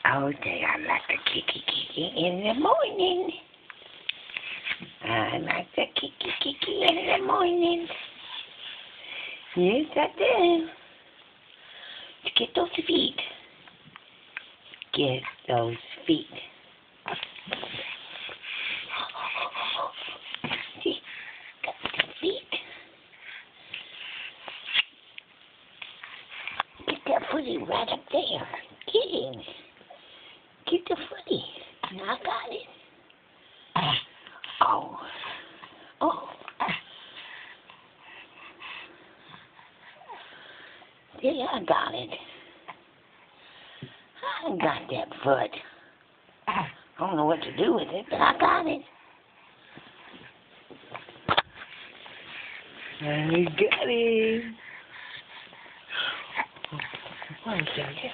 Oh, say I like the kiki in the morning. I like the kiki in the morning. Yes, I do. Get those feet. Get those feet. See, got the feet. Get that footy right up there. Get in. Get the footy. I got it. Oh. Oh. Yeah, I got it. I got that foot. I don't know what to do with it, but I got it. I got it. One second.